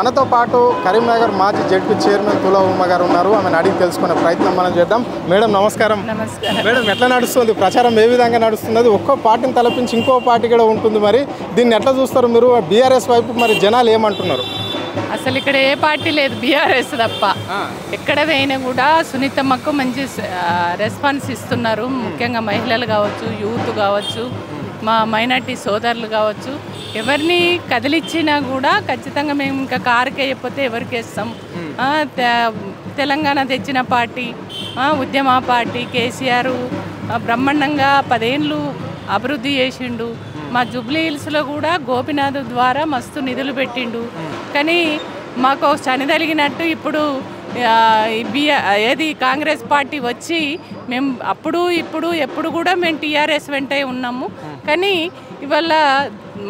మనతో పాటు కరీంనగర్ మాజీ జెడ్పీ చైర్మన్ తులా ఉమ్మ గారు ఉన్నారు. ఆమెను అడిగి తెలుసుకునే ప్రయత్నం మనం చేద్దాం. మేడం నమస్కారం. మేడం ఎట్లా నడుస్తుంది ప్రచారం, ఏ విధంగా నడుస్తుంది? ఒక్కో పార్టీని తలపించి ఇంకో పార్టీ కూడా ఉంటుంది, మరి దీన్ని ఎట్లా చూస్తారు మీరు? బీఆర్ఎస్ వైపు మరి జనాలు ఏమంటున్నారు? అసలు ఇక్కడ ఏ పార్టీ లేదు, బీఆర్ఎస్ తప్ప. ఎక్కడ పోయినా కూడా సునీతమ్మకు మంచి రెస్పాన్స్ ఇస్తున్నారు. ముఖ్యంగా మహిళలు కావచ్చు, యూత్ కావచ్చు, మా మైనార్టీ సోదరులు కావచ్చు, ఎవరిని కదిలిచ్చినా కూడా ఖచ్చితంగా మేము ఇంకా కారుకి వేయకపోతే ఎవరికి వేస్తాం. తెలంగాణ తెచ్చిన పార్టీ, ఉద్యమ పార్టీ. కేసీఆర్ బ్రహ్మాండంగా 10 ఏళ్ళు అభివృద్ధి చేసిండు. మా జూబ్లీ హిల్స్లో కూడా గోపినాథ్ ద్వారా మస్తు నిధులు పెట్టిండు. కానీ మాకు శని తగిలినట్టు ఇప్పుడు ఏది కాంగ్రెస్ పార్టీ వచ్చి మేము అప్పుడు ఇప్పుడు ఎప్పుడు కూడా మేము టీఆర్ఎస్ వెంటే ఉన్నాము. కానీ ఇవాళ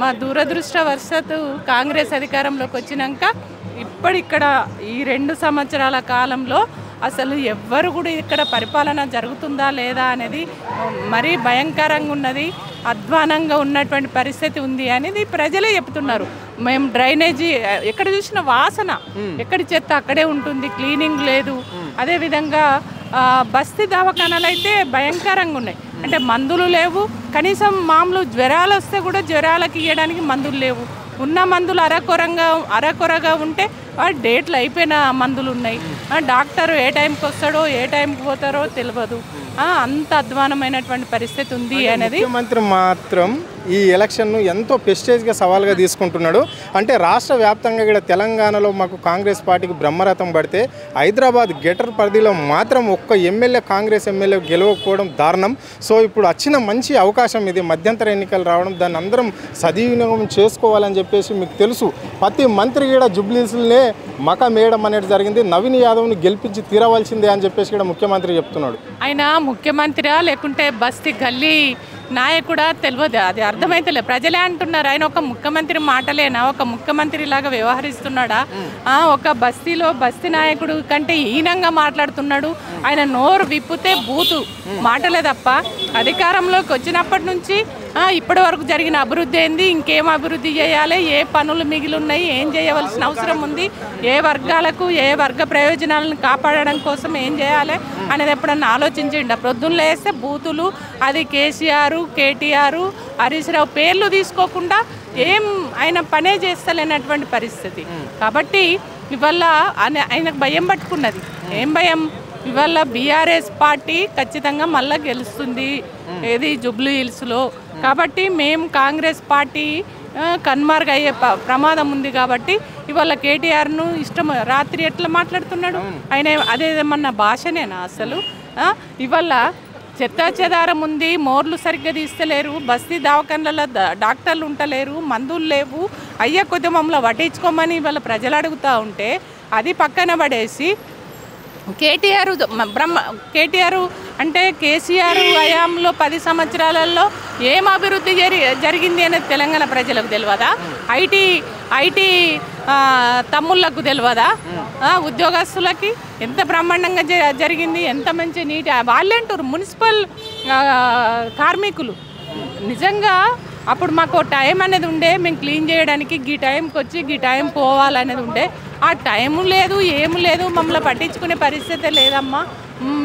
మా దురదృష్టవశాత్తు కాంగ్రెస్ అధికారంలోకి వచ్చినాక ఇప్పటిక్కడ ఈ 2 సంవత్సరాల కాలంలో అసలు ఎవ్వరు కూడా ఇక్కడ పరిపాలన జరుగుతుందా లేదా అనేది మరీ భయంకరంగా ఉన్నది, అధ్వానంగా ఉన్నటువంటి పరిస్థితి ఉంది అనేది ప్రజలే చెప్తున్నారు. మేము డ్రైనేజీ ఎక్కడ చూసిన వాసన, ఎక్కడి చెత్త అక్కడే ఉంటుంది, క్లీనింగ్ లేదు. అదేవిధంగా బస్తీ దవాఖానాలు అయితే భయంకరంగా ఉన్నాయి. అంటే మందులు లేవు, కనీసం మామూలు జ్వరాలు వస్తే కూడా జ్వరాలకు ఇవ్వడానికి మందులు లేవు. ఉన్న మందులు అరకొరగా ఉంటే డేట్లు అయిపోయిన మందులు ఉన్నాయి. డాక్టర్ ఏ టైంకి వస్తాడో ఏ టైంకి పోతారో తెలియదు. అంత అధ్వానమైనటువంటి పరిస్థితి ఉంది అనేది. ముఖ్యమంత్రి మాత్రం ఈ ఎలక్షన్ను ఎంతో ప్రెస్టేజ్గా సవాల్గా తీసుకుంటున్నాడు. అంటే రాష్ట్ర వ్యాప్తంగా కూడా తెలంగాణలో మాకు కాంగ్రెస్ పార్టీకి బ్రహ్మరథం పడితే హైదరాబాద్ గెటర్ పరిధిలో మాత్రం ఒక్క ఎమ్మెల్యే కాంగ్రెస్ ఎమ్మెల్యే గెలవకపోవడం దారుణం. సో ఇప్పుడు వచ్చిన మంచి అవకాశం ఇది, మధ్యంతర ఎన్నికలు రావడం, దాన్ని అందరం సద్వినియోగం చేసుకోవాలని చెప్పేసి మీకు తెలుసు. ప్రతి మంత్రి కూడా జూబ్లీస్నే మకం వేయడం అనేది జరిగింది. నవీన్ యాదవ్ని గెలిపించి తీరవలసిందే అని చెప్పేసి కూడా ముఖ్యమంత్రి చెప్తున్నాడు. ఆయన ముఖ్యమంత్రియా లేకుంటే బస్తీ గల్లీ నాయకుడా తెలియదు, అది అర్థమైతలే. ప్రజలే అంటున్నారు ఆయన ఒక ముఖ్యమంత్రి మాటలేనా, ఒక ముఖ్యమంత్రి లాగా వ్యవహరిస్తున్నాడా, ఒక బస్తీ నాయకుడు కంటే హీనంగా మాట్లాడుతున్నాడు. ఆయన నోరు విప్పితే బూతు మాటలే తప్ప అధికారంలోకి వచ్చినప్పటి నుంచి ఇప్పటి వరకు జరిగిన అభివృద్ధి ఏంది, ఇంకేం అభివృద్ధి చేయాలి, ఏ పనులు మిగిలి ఉన్నాయి, ఏం చేయవలసిన అవసరం ఉంది, ఏ వర్గాలకు ఏ వర్గ ప్రయోజనాలను కాపాడడం కోసం ఏం చేయాలి అనేది ఎప్పుడన్నా ఆలోచించండి. ప్రొద్దున లేస్తే బూతులు, అది కేసీఆర్, కేటీఆర్, హరీష్ రావు పేర్లు తీసుకోకుండా ఏం ఆయన పనే చేస్తలేనటువంటి పరిస్థితి. కాబట్టి ఇవాళ ఆయనకు భయం పట్టుకున్నది. ఏం భయం? ఇవాళ బీఆర్ఎస్ పార్టీ ఖచ్చితంగా మళ్ళీ గెలుస్తుంది ఏది జూబ్లీ హిల్స్లో. కాబట్టి మేము కాంగ్రెస్ పార్టీ కన్మార్గ్ అయ్యే ప్రమాదం ఉంది. కాబట్టి ఇవాళ కేటీఆర్ను ఇష్టం రాత్రి ఎట్లా మాట్లాడుతున్నాడు ఆయన, అదేమన్నా భాషనేనా అసలు? ఇవాళ చెత్తాచెదారం ఉంది, మోర్లు సరిగ్గా తీస్తలేరు, బస్తీ దవాఖానాలలో డాక్టర్లు ఉంటలేరు, మందులు లేవు, అయ్యే కొద్ది మమ్మల్ని పట్టించుకోమని ఇవాళ ప్రజలు అడుగుతూ ఉంటే అది పక్కన పడేసి కేటీఆర్ అంటే కేసీఆర్ హయాంలో 10 సంవత్సరాలలో ఏం అభివృద్ధి జరిగింది అనేది తెలంగాణ ప్రజలకు తెలియదా? ఐటీ తమ్ముళ్ళకు తెలియదా? ఉద్యోగస్తులకి ఎంత బ్రహ్మాండంగా జరిగింది, ఎంత మంచి నీటి వాళ్ళంటారు మున్సిపల్ కార్మికులు. నిజంగా అప్పుడు మాకు టైం అనేది ఉండే, మేము క్లీన్ చేయడానికి ఈ టైంకి వచ్చి ఈ టైం పోవాలనేది ఉండే. ఆ టైము లేదు, ఏమి లేదు, మమ్మల్ని పట్టించుకునే పరిస్థితి లేదమ్మా.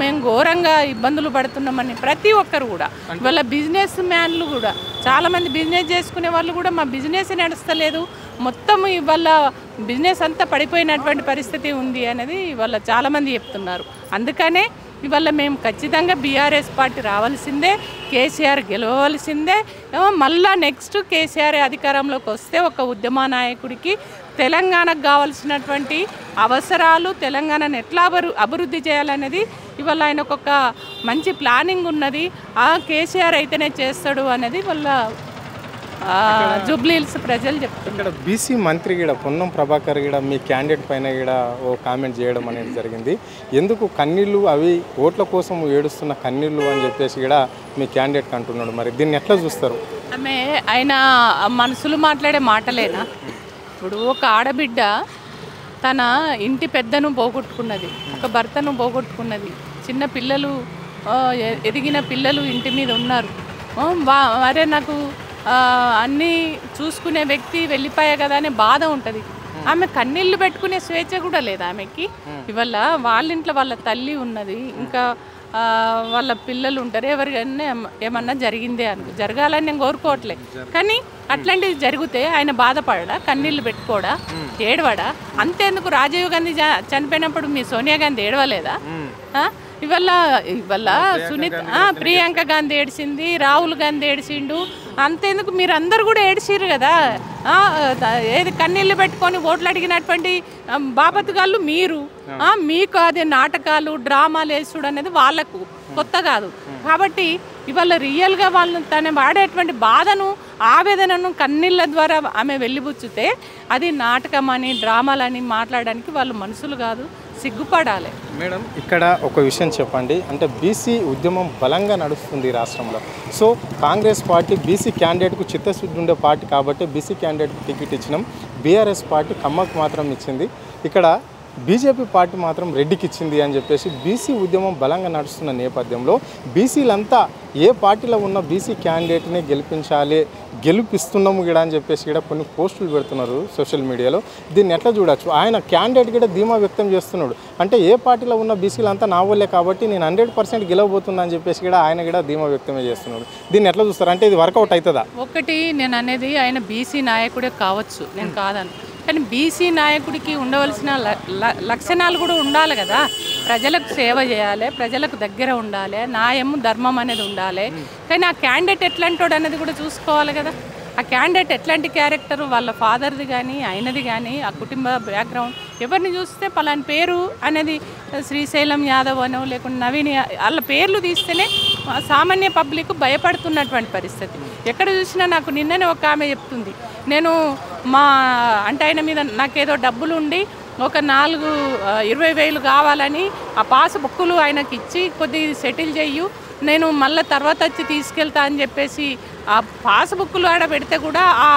మేము ఘోరంగా ఇబ్బందులు పడుతున్నామని ప్రతి ఒక్కరు కూడా, ఇవాళ బిజినెస్ మ్యాన్లు కూడా చాలామంది బిజినెస్ చేసుకునే వాళ్ళు కూడా మా బిజినెస్ నడుస్తలేదు, మొత్తం ఇవాళ బిజినెస్ అంతా పడిపోయినటువంటి పరిస్థితి ఉంది అనేది ఇవాళ చాలామంది చెప్తున్నారు. అందుకనే ఇవాళ మేము ఖచ్చితంగా బీఆర్ఎస్ పార్టీ రావాల్సిందే, కేసీఆర్ గెలవలసిందే. మళ్ళా నెక్స్ట్ కేసీఆర్ అధికారంలోకి వస్తే ఒక ఉద్యమ నాయకుడికి తెలంగాణకు కావాల్సినటువంటి అవసరాలు, తెలంగాణను ఎట్లా అభివృద్ధి చేయాలనేది ఇవాళ ఆయనకు ఒక మంచి ప్లానింగ్ ఉన్నది. కేసీఆర్ అయితేనే చేస్తాడు అనేది వాళ్ళ జూబ్లీ హిల్స్ ప్రజలు చెప్తున్నారు. ఇక్కడ బీసీ మంత్రి కూడా పొన్నం ప్రభాకర్ కూడా మీ క్యాండిడేట్ పైన కూడా ఓ కామెంట్ చేయడం అనేది జరిగింది. ఎందుకు కన్నీళ్ళు, అవి ఓట్ల కోసం ఏడుస్తున్న కన్నీళ్ళు అని చెప్పేసి కూడా మీ క్యాండిడేట్ అంటున్నాడు. మరి దీన్ని ఎట్లా చూస్తారు? ఆయన మనసులు మాట్లాడే మాటలేనా? ఇప్పుడు ఒక ఆడబిడ్డ తన ఇంటి పెద్దను పోగొట్టుకున్నది, ఒక భర్తను పోగొట్టుకున్నది, చిన్న పిల్లలు, ఎదిగిన పిల్లలు ఇంటి మీద ఉన్నారు. మరే నాకు అన్నీ చూసుకునే వ్యక్తి వెళ్ళిపోయా కదా అనే బాధ ఉంటుంది. ఆమె కన్నీళ్లు పెట్టుకునే స్వేచ్ఛ కూడా లేదు ఆమెకి. ఇవాళ వాళ్ళ ఇంట్లో వాళ్ళ తల్లి ఉన్నది, ఇంకా వాళ్ళ పిల్లలు ఉంటారు, ఎవరికైనా ఏమన్నా జరిగిందే జరగాలని నేను కోరుకోవట్లే, కానీ అట్లాంటివి జరిగితే ఆయన బాధపడడా, కన్నీళ్ళు పెట్టుకోడా, ఏడవడా? అంతేందుకు రాజీవ్ గాంధీ చనిపోయినప్పుడు మీ సోనియా గాంధీ ఏడవలేదా? ఇవాళ ప్రియాంక గాంధీ ఏడిచింది, రాహుల్ గాంధీ ఏడిచిండు, అంతేందుకు మీరు అందరు కూడా ఏడిచిర్రు కదా. ఏది కన్నీళ్ళు పెట్టుకొని ఓట్లు అడిగినటువంటి బాపత్గాళ్ళు మీరు. మీకు అది నాటకాలు డ్రామాలు వేసుడు అనేది వాళ్ళకు కొత్త కాదు. కాబట్టి ఇవాళ రియల్గా వాళ్ళు తను వాడేటువంటి బాధను ఆవేదనను కన్నీళ్ళ ద్వారా ఆమె వెళ్ళిపుచ్చితే అది నాటకమని డ్రామాలని మాట్లాడడానికి వాళ్ళు మనుషులు కాదు, సిగ్గుపడాలి. మేడం ఇక్కడ ఒక విషయం చెప్పండి, అంటే బీసీ ఉద్యమం బలంగా నడుస్తుంది రాష్ట్రంలో. సో కాంగ్రెస్ పార్టీ బీసీ క్యాండిడేట్కు చిత్తశుద్ధి ఉండే పార్టీ కాబట్టి బీసీ క్యాండిడేట్కు టికెట్ ఇచ్చినాం. బీఆర్ఎస్ పార్టీ కమ్మకు మాత్రం ఇచ్చింది. ఇక్కడ బీజేపీ పార్టీ మాత్రం రెడ్డికి ఇచ్చింది అని చెప్పేసి బీసీ ఉద్యమం బలంగా నడుస్తున్న నేపథ్యంలో బీసీలంతా ఏ పార్టీలో ఉన్న బీసీ క్యాండిడేట్ని గెలిపిస్తున్నాము కూడా అని చెప్పేసి కూడా కొన్ని పోస్టులు పెడుతున్నారు సోషల్ మీడియాలో. దీన్ని ఎట్లా చూడొచ్చు? ఆయన క్యాండిడేట్ కూడా ధీమా వ్యక్తం చేస్తున్నాడు, అంటే ఏ పార్టీలో ఉన్న బీసీలంతా నా వాళ్ళే కాబట్టి నేను 100% గెలవబోతున్నా అని చెప్పేసి కూడా ఆయన కూడా ధీమా వ్యక్తమే చేస్తున్నాడు. దీన్ని ఎట్లా చూస్తారు? అంటే ఇది వర్కౌట్ అవుతుందా? ఒకటి నేను అనేది ఆయన బీసీ నాయకుడే కావచ్చు, నేను కాదని, కానీ బీసీ నాయకుడికి ఉండవలసిన లక్షణాలు కూడా ఉండాలి కదా. ప్రజలకు సేవ చేయాలి, ప్రజలకు దగ్గర ఉండాలి, న్యాయం ధర్మం అనేది ఉండాలి. కానీ ఆ క్యాండిడేట్ ఎట్లాంటోడు అనేది కూడా చూసుకోవాలి కదా. ఆ క్యాండిడేట్ ఎట్లాంటి క్యారెక్టర్, వాళ్ళ ఫాదర్ది కానీ అయినది కానీ ఆ కుటుంబ బ్యాక్గ్రౌండ్ ఎవరిని చూస్తే పలాని పేరు అనేది శ్రీశైలం యాదవ్ అనో లేకుంటే నవీన్, వాళ్ళ పేర్లు తీస్తేనే సామాన్య పబ్లిక్ భయపడుతున్నటువంటి పరిస్థితి. ఎక్కడ చూసినా నాకు నిన్ననే ఒక ఆమె చెప్తుంది, నేను అంటే ఆయన మీద నాకేదో డబ్బులు ఉండి ఒక 20,000 కావాలని ఆ పాస్ బుక్కులు ఆయనకి ఇచ్చి కొద్దిగా సెటిల్ చెయ్యు, నేను మళ్ళీ తర్వాత వచ్చి తీసుకెళ్తా అని చెప్పేసి ఆ పాస్ బుక్కులు ఆడ పెడితే కూడా ఆ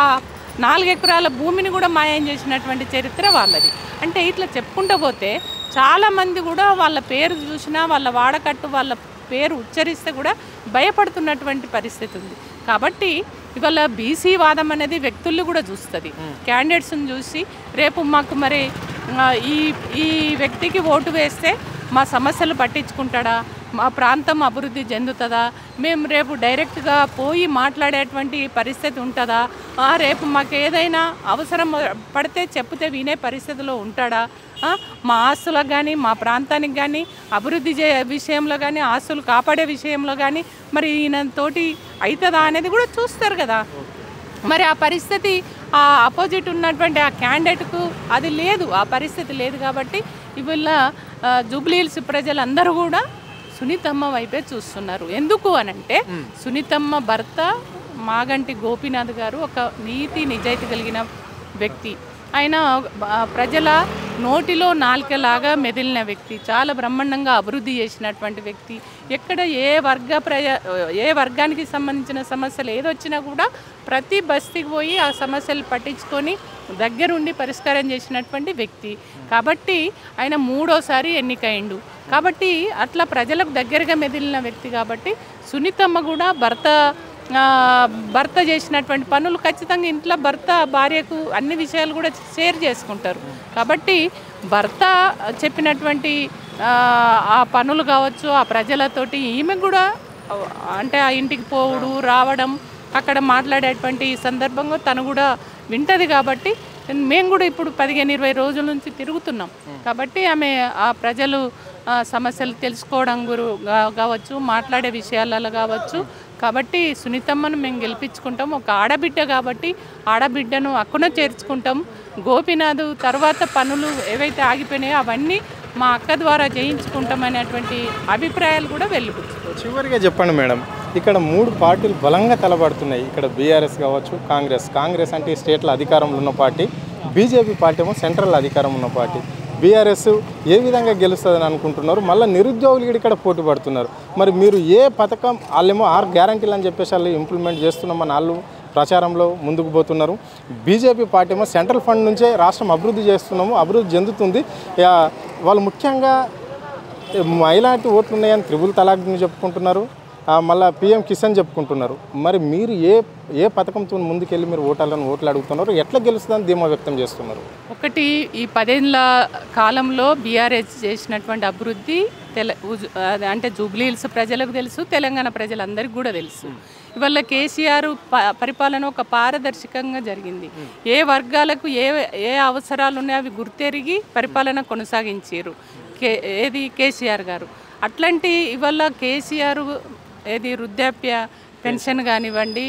4 ఎకరాల భూమిని కూడా మాయం చేసినటువంటి చరిత్ర వాళ్ళది. అంటే ఇట్లా చెప్పుకుంటూ పోతే చాలామంది కూడా వాళ్ళ పేరు చూసినా, వాళ్ళ వాడకట్టు, వాళ్ళ పేరు ఉచ్చరిస్తే కూడా భయపడుతున్నటువంటి పరిస్థితి ఉంది. కాబట్టి ఇవాళ బీసీ వాదం అనేది వ్యక్తుల్ని కూడా చూస్తుంది, క్యాండిడేట్స్ని చూసి రేపు మాకు మరి ఈ వ్యక్తికి ఓటు వేస్తే మా సమస్యలు పట్టించుకుంటాడా, మా ప్రాంతం అభివృద్ధి చెందుతుందా, మేము రేపు డైరెక్ట్గా పోయి మాట్లాడేటువంటి పరిస్థితి ఉంటుందా, రేపు మాకు ఏదైనా అవసరం పడితే చెప్తే వినే పరిస్థితిలో ఉంటాడా, మా ఆస్తులకు కానీ మా ప్రాంతానికి కానీ అభివృద్ధి విషయంలో కానీ ఆస్తులు కాపాడే విషయంలో కానీ మరి ఈయనతోటి అవుతుందా అనేది కూడా చూస్తారు కదా. మరి ఆ పరిస్థితి ఆ అపోజిట్ ఉన్నటువంటి ఆ క్యాండిడేట్కు అది లేదు, ఆ పరిస్థితి లేదు. కాబట్టి ఇవాళ జూబ్లీహిల్స్ ప్రజలందరూ కూడా సునీతమ్మ వైపే చూస్తున్నారు. ఎందుకు అనంటే సునీతమ్మ భర్త మాగంటి గోపీనాథ్ గారు ఒక నీతి నిజాయితీ కలిగిన వ్యక్తి. ఆయన ప్రజల నోటిలో నాలుకలాగా మెదిలిన వ్యక్తి, చాలా బ్రహ్మాండంగా అభివృద్ధి చేసినటువంటి వ్యక్తి. ఎక్కడ ఏ వర్గానికి సంబంధించిన సమస్యలు ఏదొచ్చినా కూడా ప్రతి బస్తీకి పోయి ఆ సమస్యలు పట్టించుకొని దగ్గరుండి పరిష్కారం చేసినటువంటి వ్యక్తి. కాబట్టి ఆయన 3వసారి ఎన్నికైండు. కాబట్టి అట్లా ప్రజలకు దగ్గరగా మెదిలిన వ్యక్తి. కాబట్టి సునీతమ్మ కూడా భర్త చేసినటువంటి పనులు ఖచ్చితంగా ఇంట్లో భర్త భార్యకు అన్ని విషయాలు కూడా షేర్ చేసుకుంటారు. కాబట్టి భర్త చెప్పినటువంటి ఆ పనులు కావచ్చు, ఆ ప్రజలతోటి ఈమె కూడా అంటే ఆ ఇంటికి పోవడం రావడం అక్కడ మాట్లాడేటువంటి సందర్భంగా తను కూడా వింటది. కాబట్టి మేము కూడా ఇప్పుడు 15-20 రోజుల నుంచి తిరుగుతున్నాం. కాబట్టి ఆమె ఆ ప్రజలు సమస్యలు తెలుసుకోవడం కావచ్చు, మాట్లాడే విషయాలలో కావచ్చు. కాబట్టి సునీతమ్మను మేము గెలిపించుకుంటాం. ఒక ఆడబిడ్డ కాబట్టి ఆడబిడ్డను అక్కున చేర్చుకుంటాం. గోపీనాథ్ తర్వాత పనులు ఏవైతే ఆగిపోయినాయో అవన్నీ మా అక్క ద్వారా చేయించుకుంటాం అనేటువంటి అభిప్రాయాలు కూడా వెలువచ్చుకోవచ్చు. చివరిగా చెప్పండి మేడం, ఇక్కడ 3 పార్టీలు బలంగా తలబడుతున్నాయి. ఇక్కడ బీఆర్ఎస్ కావచ్చు, కాంగ్రెస్ అంటే స్టేట్లో అధికారంలో ఉన్న పార్టీ, బీజేపీ పార్టీ ఏమో సెంట్రల్ అధికారం ఉన్న పార్టీ. బీఆర్ఎస్ ఏ విధంగా గెలుస్తుందని అనుకుంటున్నారు? మళ్ళీ నిరుద్యోగులు ఇక్కడ పోటీ పడుతున్నారు. మరి మీరు ఏ పథకం, వాళ్ళేమో 6 గ్యారంటీలు అని చెప్పేసి వాళ్ళు ఇంప్లిమెంట్ చేస్తున్నామని వాళ్ళు ప్రచారంలో ముందుకు పోతున్నారు. బీజేపీ పార్టీ ఏమో సెంట్రల్ ఫండ్ నుంచే రాష్ట్రం అభివృద్ధి చేస్తున్నాము, అభివృద్ధి చెందుతుంది. వాళ్ళు ముఖ్యంగా మైనారిటీ ఓట్లు ఉన్నాయని 3 తలాక్ని చెప్పుకుంటున్నారు. మళ్ళీ పిఎం కిసాన్ చెప్పుకుంటున్నారు. మరి మీరు ఏ పథకంతో ముందుకెళ్ళి మీరు ఓట్లు అడుగుతున్నారు, ఎట్లా గెలుస్తుందని ధీమా వ్యక్తం చేస్తున్నారు? ఒకటి, ఈ 10 ఏళ్ల కాలంలో బీఆర్ఎస్ చేసినటువంటి అభివృద్ధి అంటే జూబ్లీ హిల్స్ ప్రజలకు తెలుసు, తెలంగాణ ప్రజలందరికీ కూడా తెలుసు. ఇవాళ కేసీఆర్ పరిపాలన ఒక పారదర్శకంగా జరిగింది. ఏ వర్గాలకు ఏ అవసరాలు ఉన్నాయో అవి గుర్తెరిగి పరిపాలన కొనసాగించారు కేసీఆర్ గారు. అట్లాంటి ఇవాళ కేసీఆర్ వృద్ధాప్య పెన్షన్ కానివ్వండి,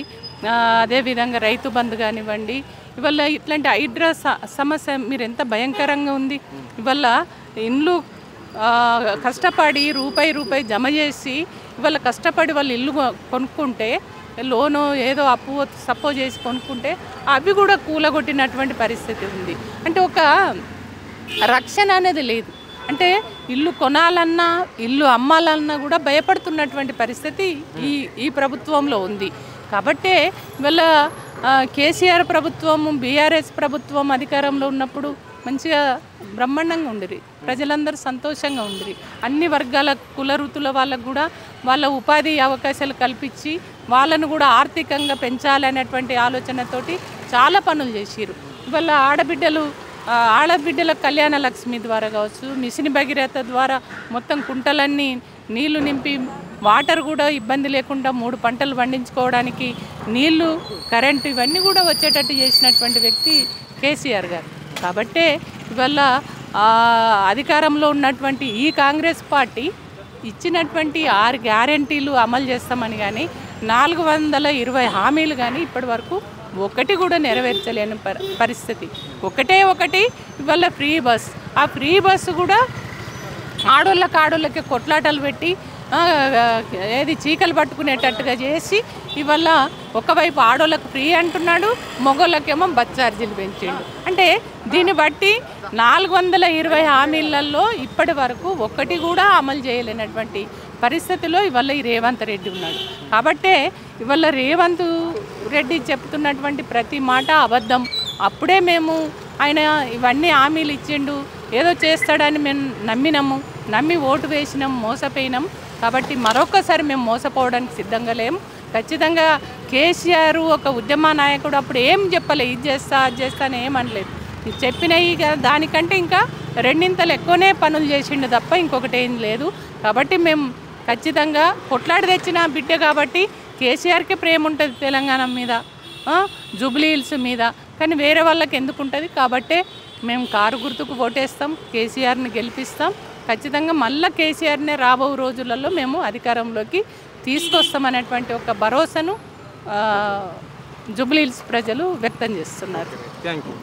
అదేవిధంగా రైతు బంధు కానివ్వండి, ఇవాళ ఇట్లాంటి హైడ్రా సమస్య మీరు ఎంత భయంకరంగా ఉంది. ఇవాళ ఇండ్లు కష్టపడి రూపాయి జమ చేసి ఇవాళ కష్టపడి వాళ్ళు ఇల్లు కొనుక్కుంటే, లోను ఏదో అప్పు సపోజ్ చేసి కొనుక్కుంటే అవి కూడా కూలగొట్టినటువంటి పరిస్థితి ఉంది. అంటే ఒక రక్షణ అనేది లేదు. అంటే ఇల్లు కొనాలన్నా ఇల్లు అమ్మాలన్నా కూడా భయపడుతున్నటువంటి పరిస్థితి ఈ ప్రభుత్వంలో ఉంది. కాబట్టే ఇవాళ కేసీఆర్ ప్రభుత్వము బీఆర్ఎస్ ప్రభుత్వం అధికారంలో ఉన్నప్పుడు మంచిగా బ్రహ్మాండంగా ఉండిరి, ప్రజలందరూ సంతోషంగా ఉండిరి. అన్ని వర్గాల కుల వృత్తుల వాళ్ళకు కూడా వాళ్ళ ఉపాధి అవకాశాలు కల్పించి వాళ్ళను కూడా ఆర్థికంగా పెంచాలనేటువంటి ఆలోచనతోటి చాలా పనులు చేసిరు. ఇవాళ ఆడబిడ్డల కళ్యాణ లక్ష్మి ద్వారా కావచ్చు, మిషన్ భగీరథ ద్వారా మొత్తం కుంటలన్నీ నీళ్లు నింపి వాటర్ కూడా ఇబ్బంది లేకుండా 3 పంటలు పండించుకోవడానికి నీళ్లు, కరెంటు ఇవన్నీ కూడా వచ్చేటట్టు చేసినటువంటి వ్యక్తి కేసీఆర్ గారు. కాబట్టే ఇవాళ అధికారంలో ఉన్నటువంటి ఈ కాంగ్రెస్ పార్టీ ఇచ్చినటువంటి 6 గ్యారెంటీలు అమలు చేస్తామని కానీ 420 హామీలు కానీ ఇప్పటి వరకు ఒకటి కూడా నెరవేర్చలేని పరిస్థితి. ఒకటి ఇవాళ ఫ్రీ బస్. ఆ ఫ్రీ బస్సు కూడా ఆడోళ్ళకి కొట్లాటలు పెట్టి చీకలు పట్టుకునేటట్టుగా చేసి ఇవాళ ఒకవైపు ఆడోళ్ళకు ఫ్రీ అంటున్నాడు, మగోళ్ళకేమో బస్ ఛార్జీలు పెంచిండు. అంటే దీన్ని బట్టి 420 హామీలలో ఇప్పటి వరకు ఒకటి కూడా అమలు చేయలేనటువంటి పరిస్థితిలో ఇవాళ ఈ రేవంత్ రెడ్డి ఉన్నాడు. కాబట్టే ఇవాళ రేవంత్ రెడ్డి చెప్తున్నటువంటి ప్రతి మాట అబద్ధం. అప్పుడే మేము ఆయన ఇవన్నీ హామీలు ఇచ్చిండు, ఏదో చేస్తాడని మేము నమ్మి ఓటు వేసినాం, మోసపోయినాం. కాబట్టి మరొకసారి మేము మోసపోవడానికి సిద్ధంగా లేము. ఖచ్చితంగా కేసీఆర్ ఒక ఉద్యమ నాయకుడు, అప్పుడు ఏం చెప్పలే, ఇది చేస్తా అది చేస్తా అని ఏమనలేదు. చెప్పినవి దానికంటే ఇంకా 2 ఎక్కువనే పనులు చేసిండు తప్ప ఇంకొకటి ఏం లేదు. కాబట్టి మేము ఖచ్చితంగా కొట్లాడి తెచ్చిన బిడ్డ కాబట్టి కేసీఆర్కే ప్రేమ ఉంటుంది తెలంగాణ మీద, జూబ్లీ హిల్స్ మీద, కానీ వేరే వాళ్ళకి ఎందుకు ఉంటుంది. కాబట్టే మేము కారు గుర్తుకు ఓటేస్తాం, కేసీఆర్ని గెలిపిస్తాం. ఖచ్చితంగా మళ్ళీ కేసీఆర్నే రాబో రోజులలో మేము అధికారంలోకి తీసుకొస్తామనేటువంటి ఒక భరోసాను జూబ్లీ హిల్స్ ప్రజలు వ్యక్తం చేస్తున్నారు. Thank you.